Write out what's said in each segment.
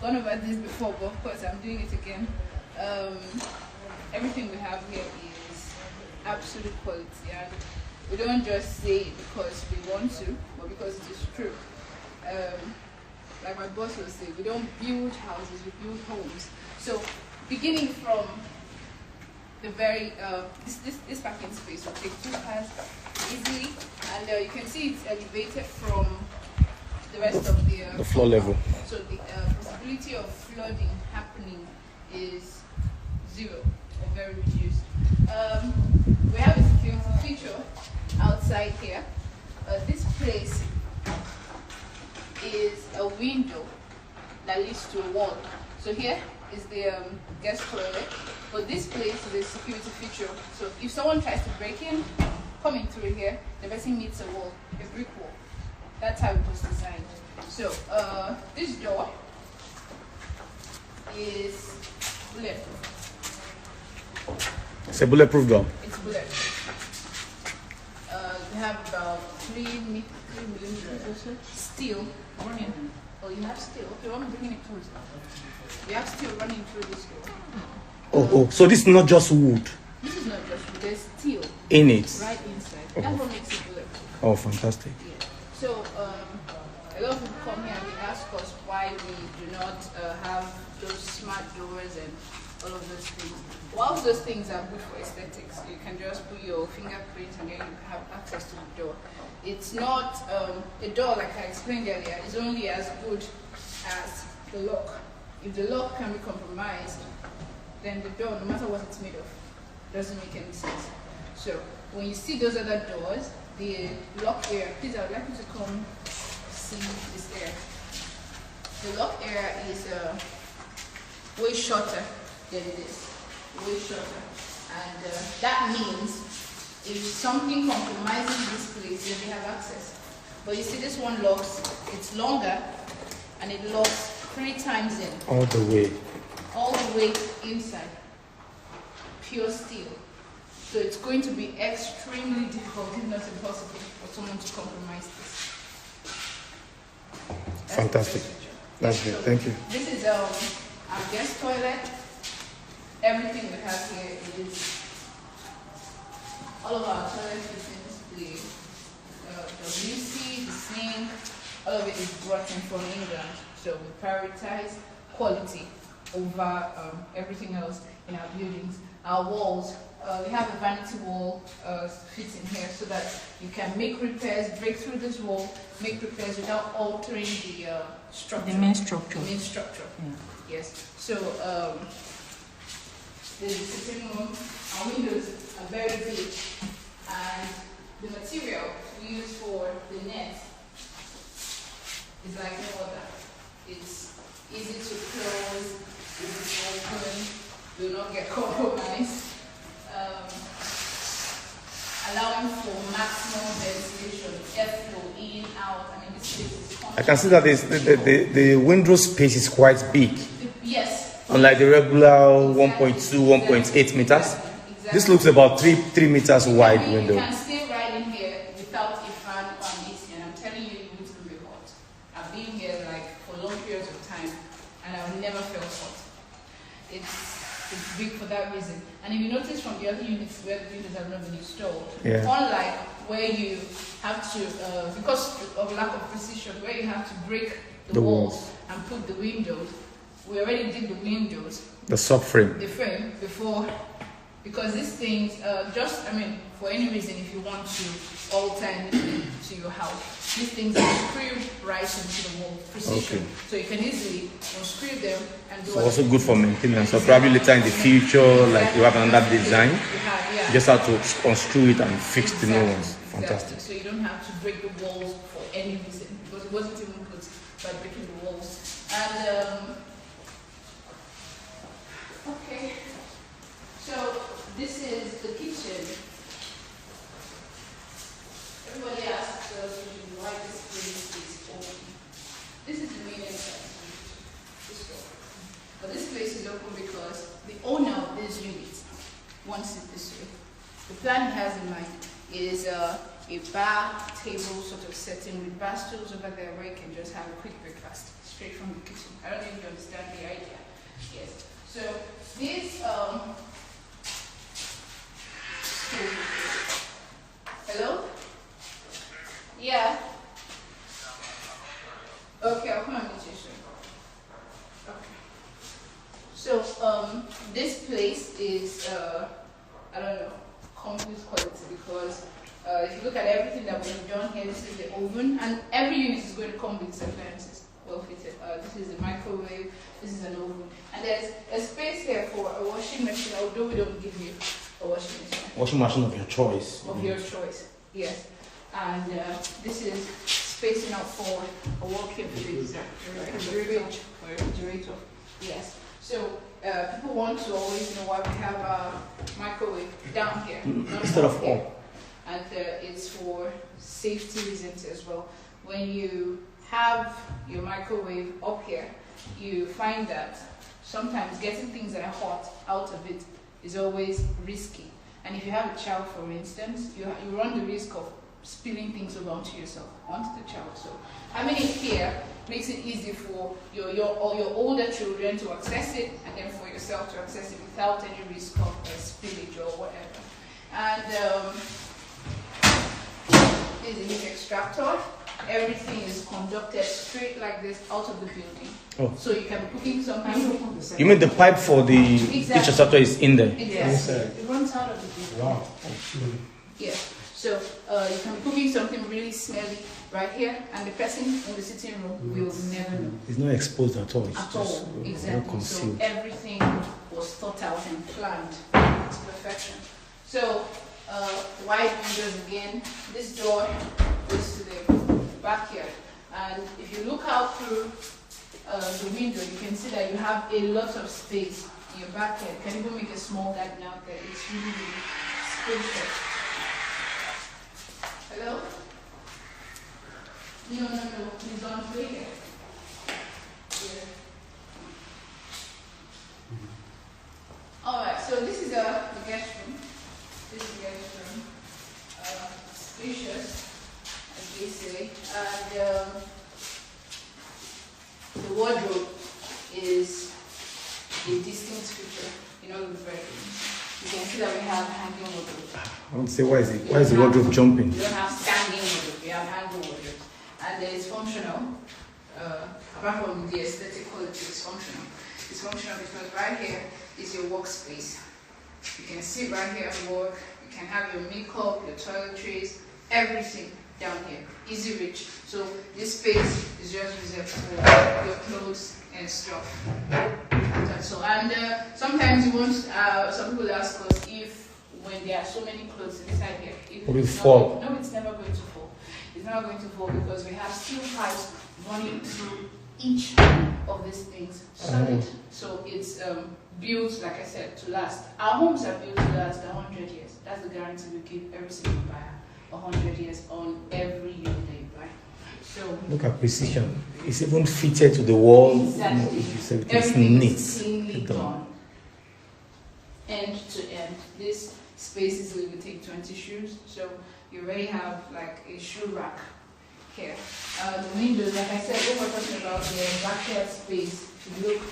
gone over this before, but of course I'm doing it again. Everything we have here is absolute quality, and we don't just say it because we want to, but because it is true. Like my boss will say, we don't build houses, we build homes. So beginning from the very this parking space will take 2 cars easily, and you can see it's elevated from the rest of the floor level. So the possibility of flooding happening is 0 or very reduced. We have a security feature outside here. This place is a window that leads to a wall. So here is the guest toilet, but this place is a security feature. So if someone tries to break in, coming through here, the person meets a wall, a brick wall. That's how it was designed. So this door is bulletproof. It's a bulletproof door. It's bulletproof. We have about 3 millimeters or so steel running. Oh, you have steel. Okay, I'm bringing it closer. We have steel running through this door. Oh, so this is not just wood. This is not just wood. There's steel in it. right inside. That's what makes it bulletproof. Oh, fantastic. Yeah. So a lot of people come here and they ask us why we do not have those smart doors and all of those things. While those things are good for aesthetics, you can just put your fingerprint and then you have access to the door. It's not a door, like I explained earlier, is only as good as the lock. If the lock can be compromised, then the door, no matter what it's made of, doesn't make any sense. So when you see those other doors, the lock area, please, I would like you to come see this area. The lock area is way shorter than this, way shorter. And that means if something compromises this place, then they have access. But you see this one locks, it's longer, and it locks 3 times in. All the way. All the way inside. Pure steel. So it's going to be extremely difficult, if not impossible, for someone to compromise this. That's fantastic. That's good. Thank you. This is our guest toilet. Everything we have here is all of our toilet fittings, the WC, the sink, all of it is brought in from England. So we prioritize quality over everything else in our buildings. Our walls, we have a vanity wall fitting here so that you can make repairs, break through this wall, make repairs without altering the structure. The main structure. The main structure. Yeah. Yes. So the sitting room, our windows are very big, and the material we use for the net is like no other. It's easy to close, easy to open, do not get compromised, allowing for maximum ventilation, airflow in, out. I mean, this place is constant. I can see that the window space is quite big. Yes. Unlike the regular 1.2, 1.8 meters. Exactly. This looks about 3 meters wide window. You can stay right in here without a fan or an AC, and I'm telling you, it won't be hot. I've been here like for long periods of time, and I've never felt hot. It's big for that reason. And if you notice from the other units where the windows have not been installed, unlike where you have to, because of lack of precision, where you have to break the walls and put the windows, we already did the windows. The subframe. The frame before, because these things, for any reason, if you want to alter anything to your house, these things are screwed right into the wall, precision. Okay. So you can easily unscrew them and do. It's also good for maintenance. So probably later in the future, like you have another design, you just have to unscrew it and fix the new ones. Fantastic. So you don't have to break the walls for any reason, because it wasn't even put by breaking the walls. And okay, so this is the kitchen. Everybody asks us why this place is open. This is the main entrance, this door. But this place is open because the owner of this unit wants it this way. The plan he has in mind is a bar table sort of setting with bar stools over there where you can just have a quick breakfast straight from the kitchen. I don't know if you understand the idea. Yes. So this hello? Yeah. Okay, I'll come and meet you soon. Okay. So this place is I don't know, complete quality because if you look at everything that we've done here, this is the oven, and every unit is going to come with its appliances, well fitted. This is a microwave, this is an oven, and there's a space here for a washing machine, although we don't give you a washing machine. Washing machine of your choice. Of your choice, yes. And this is spacing out for a walk-in freezer, refrigerator, yes. So people want to always know why we have a microwave down here, instead of up. And it's for safety reasons as well. When you have your microwave up here, you find that sometimes getting things that are hot out of it is always risky. And if you have a child, for instance, you run the risk of spilling things over onto yourself, onto the child. So having it here makes it easy for your older children to access it, and then for yourself to access it without any risk of spillage or whatever. And this is a heat extractor. Everything is conducted straight like this out of the building. Oh. So you can be cooking something. You mean the pipe for the heat extractor is in there? Exactly. It runs out of the building. Wow. Yeah. So you can be cooking something really smelly right here, and the person in the sitting room will never know. It's not exposed at all. It's at just all. Exactly. concealed. So everything was thought out and planned to perfection. So wide windows again. This door goes to the backyard, and if you look out through the window, you can see that you have a lot of space in your backyard. You can even make a small garden out there. It's really, really spacious. Hello? No, please don't play here. Yeah. Alright, so this is the guest room. This is the guest room. Spacious, as they say. And the wardrobe is a distinct feature in all of the bedrooms. You can see that we have hanging wardrobe. I would say, why is the wardrobe jumping? You don't have standing wardrobe, you have hanging wardrobe. And it's functional. Apart from the aesthetic quality, it's functional. It's functional because right here is your workspace. You can sit right here and work. You can have your makeup, your toiletries, everything down here. Easy reach. So this space is just reserved for your clothes and stuff. And sometimes you want, some people ask us if when there are so many clothes inside here, it will fall. No, it's never going to fall. It's never going to fall because we have steel pipes running through each of these things solid. So it's built, like I said, to last. Our homes are built to last 100 years. That's the guarantee we give every single buyer. 100 years on every unit that you buy. So look at precision. It's even fitted to the wall. Exactly. It's neat. Done. End to end. This space easily will take 20 shoes. So you already have like a shoe rack here. The windows, like I said, when we're talking about the backyard space, if you look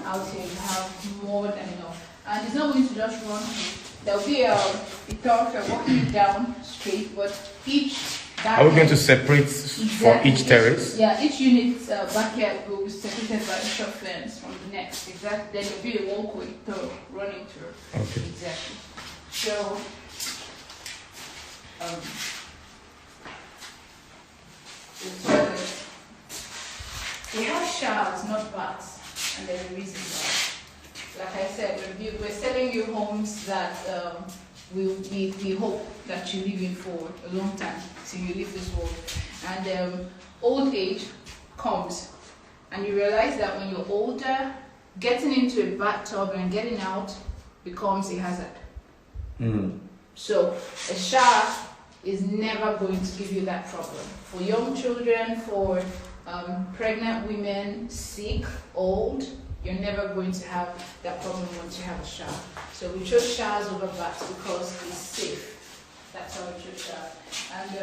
out here, you have more than enough. And it's not going to just run through. There'll be a thoroughfare walking down straight, but each backyard. Are we going to separate for each terrace? Yeah, each unit's backyard will be separated by a short fence from the next. Exactly. Then there'll be a walkway running through. Okay. Exactly. So, the toilet. We have showers, not baths, and there's a reason why. Like I said, we're selling you homes that we hope that you live in for a long time, so you leave this world. And old age comes, and you realize that when you're older, getting into a bathtub and getting out becomes a hazard. So a shower is never going to give you that problem. For young children, for pregnant women, sick, old, you're never going to have that problem once you have a shower. So we chose showers over baths because it's safe. That's how we chose showers. And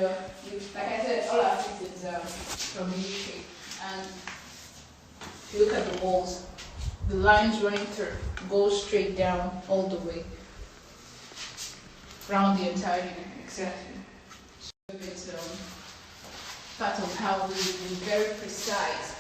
like I said, all our fittings are from the UK. And If you look at the walls, the lines running through go straight down all the way around the entire unit. Exactly. So it's part of how we've been very precise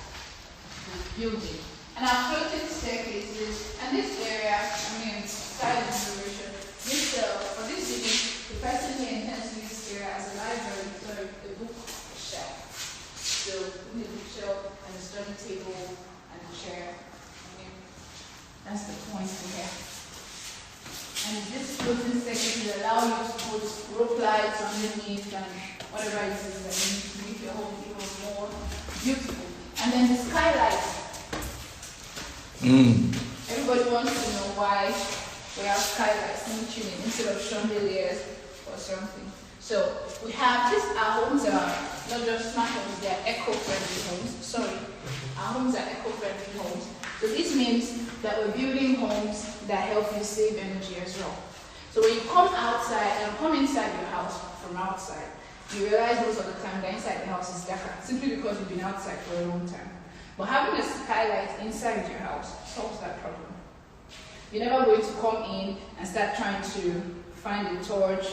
with building. And our floating staircases, and this area, I mean, side inspiration. This for this unit, the person here intends to use this area as a library, so a book shelf. So we need a bookshelf and a study table and a chair. That's the point here. And this floating staircase will allow you to put rope lights underneath and whatever it is that you need to make your home even more beautiful. And then the skylight. Everybody wants to know why we have skylights in tuning instead of chandeliers or something. So we have this, our homes are not just smart homes, they are eco-friendly homes. Sorry, our homes are eco-friendly homes. So this means that we're building homes that help you save energy as well. So when you come outside and come inside your house from outside, you realize most of the time that inside the house is darker, simply because you've been outside for a long time. But having a skylight inside your house solves that problem. You're never going to come in and start trying to find a torch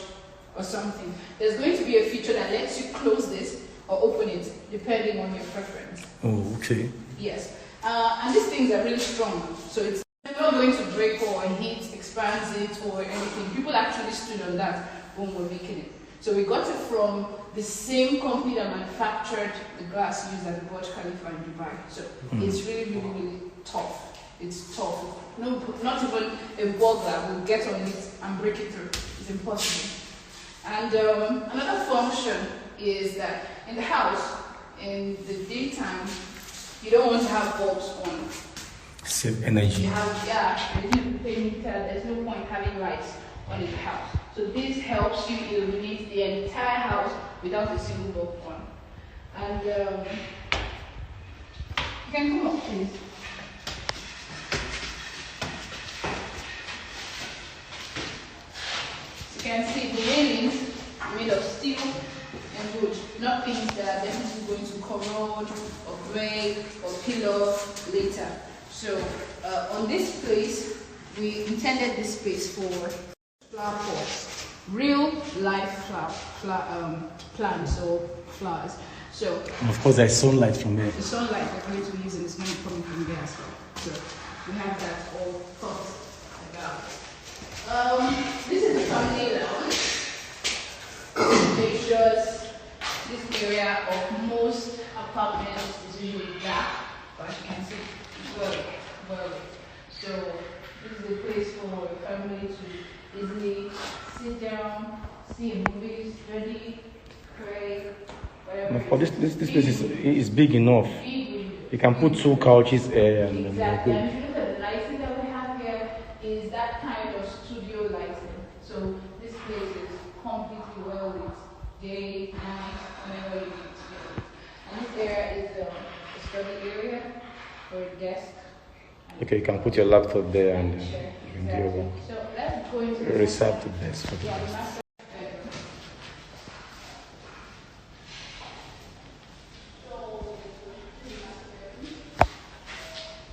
or something. There's going to be a feature that lets you close this or open it, depending on your preference. Oh, okay. Yes. And these things are really strong, so it's not going to break or heat, expands it or anything. People actually stood on that when we were making it. So we got it from the same company that manufactured the glass used at the Burj Khalifa in Dubai. So it's really, really, really tough. It's tough. No, not even a burglar will get on it and break it through. It's impossible. And another function is that in the house, in the daytime, you don't want to have bulbs on. Save energy. There's no point having lights on in the house. So this helps you illuminate the entire house without a single bulb on. And you can come up, please. You can see the railings are made of steel and wood, not things that are definitely going to corrode or break or peel off later. So on this place, we intended this space for flower pots, real life plants or flowers. So of course, there's sunlight from there. the sunlight that we're going to use is going to come from there as well. So we have that all thought about. This is the family lounge. Spacious. This area of most apartments is usually dark, but as you can see, well. So this is a place for a family to easily sit down, see a movie, study, pray, whatever. For this place is big enough. You can put 2 couches here and exactly. And if you look at the lighting that we have here, is that kind of studio lighting. So this place is completely well lit, day, night, whenever you need to. And this area is a study area for a desk. Okay, you can put your laptop there and you can do your work. So let's go into Reserve the desk for the the desk. master bedroom. So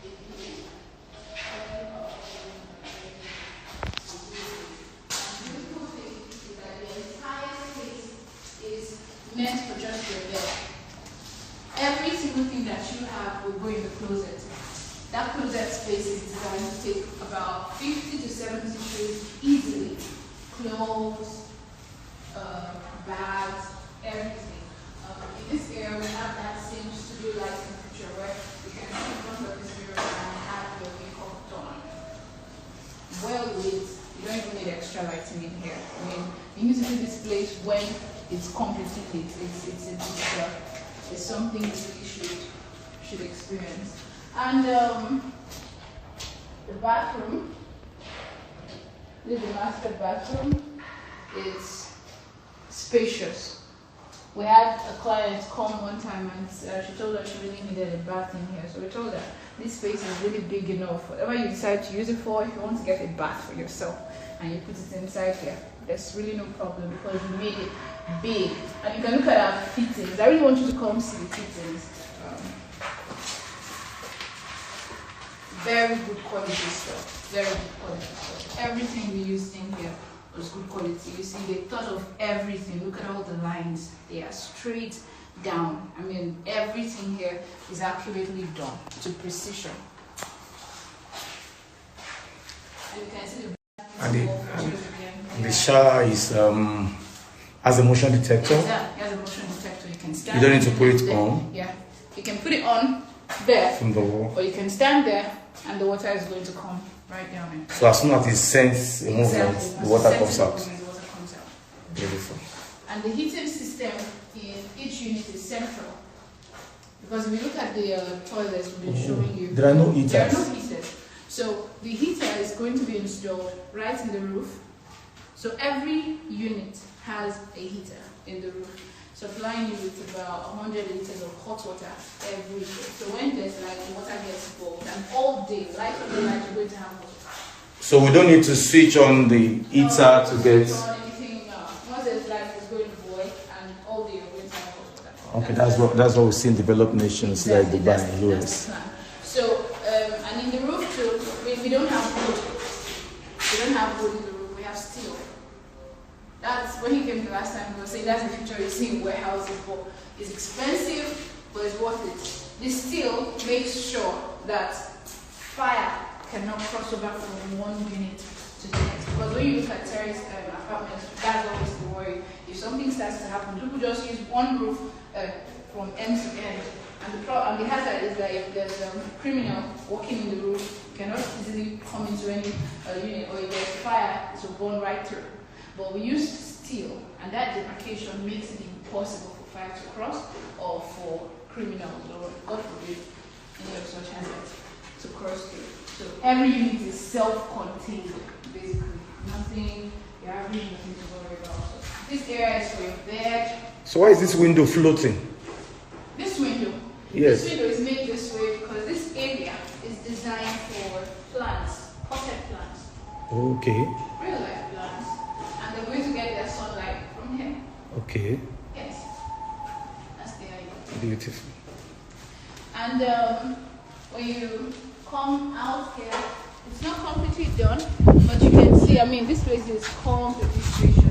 this is the master bedroom. The beautiful thing is that the entire space is meant for just your bed. Every single thing that you have will go in the closet. That closet space is designed to take about 50 to 70 shoes easily. Clothes, bags, everything. In this area, we have that same studio lighting feature where you can sit in front of this mirror and have your makeup done. Well lit. You don't even need extra lighting in here. I mean, you need to do this place when it's completely lit. It's something you really should experience. And the bathroom, this is the master bathroom. It's spacious. We had a client come one time and she told us she really needed a bath in here. So we told her this space is really big enough. Whatever you decide to use it for, if you want to get a bath for yourself and you put it inside here, there's really no problem because we made it big. And you can look at our fittings. I really want you to come see the fittings. very good quality stuff. Very good quality stuff. Everything we used in here was good quality. You see, they thought of everything. Look at all the lines. They are straight down. I mean, everything here is accurately done to precision. And you can see the shower is has a motion detector. Yeah, it has a motion detector. You can stand. You don't need to put it on. Yeah, you can put it on there from the wall, or you can stand there, and the water is going to come right down in. So as soon as it sends a movement, the water comes out. Beautiful. And the heating system in each unit is central. Because if you look at the toilets, we've been showing you. There are no heaters. There are no heaters. So the heater is going to be installed right in the roof. So every unit has a heater in the roof, supplying you with about 100 liters of hot water every day. So when there's like water gets cold, and all day, light of the night, you're going to have hot water. So we don't need to switch on the heater to get. Once there's light, it's going to boil, and all day you're going to have hot water. Okay, that's what we see in developed nations like Dubai and US. So and in the roof too, we don't have wood. We don't have wood in the roof. We have steel. That's when he came the last time. We were saying that's the future you see in warehouses, but it's expensive, but it's worth it. This steel makes sure that fire cannot cross over from one unit to the next. Because when you look at terrace apartments, that's always the worry. If something starts to happen, people just use one roof from end to end. And the hazard is that if there's a criminal walking in the roof, cannot easily come into any unit, or if there's fire, it will burn right through. But we use steel, and that demarcation makes it impossible for fire to cross or for criminals or, God forbid, any of such hazards to cross through. So every unit is self-contained, basically. Nothing, you have really nothing to worry about. So this area is for your bed. So why is this window floating? This window? Yes. This window is made this way because this area is designed for plants, potted plants. Okay. Real life plants. And they're going to get their sunlight from here. Okay. Yes. That's the idea. Beautiful. And when you come out here, it's not completely done, but you can see, I mean, this place is completely spacious.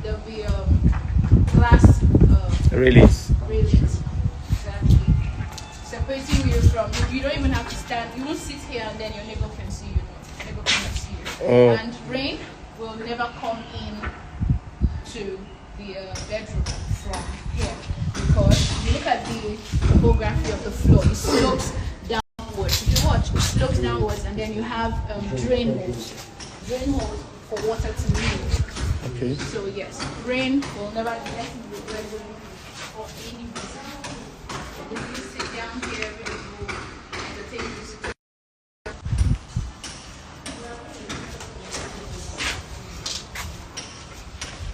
There'll be glass railings. Exactly. Separating you from, you don't even have to stand, you won't sit here and then your neighbor can see you. Your neighbor can see you. And rain will never come in to the bedroom from here. Because if you look at the topography of the floor, it slopes downwards. If you watch, it slopes downwards, and then you have drain holes for water to move. Okay. So yes, rain will never get in the bedroom for any reason. If you sit down here, we will entertain you.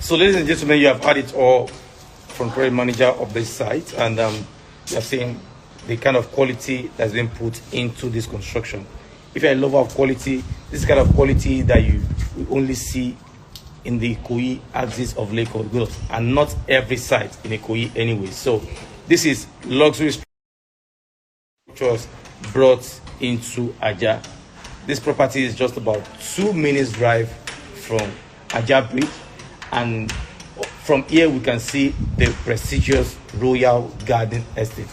So ladies and gentlemen, you have had it all from project manager of this site, and you have seen the kind of quality that's been put into this construction. If you're a lover of quality, this is the kind of quality that you will only see in the Ikoyi axis of Lake Ogun, and not every site in Ikoyi anyway. So this is luxury structures brought into Ajah. This property is just about 2 minutes drive from Ajah Bridge, and from here we can see the prestigious Royal Garden Estate.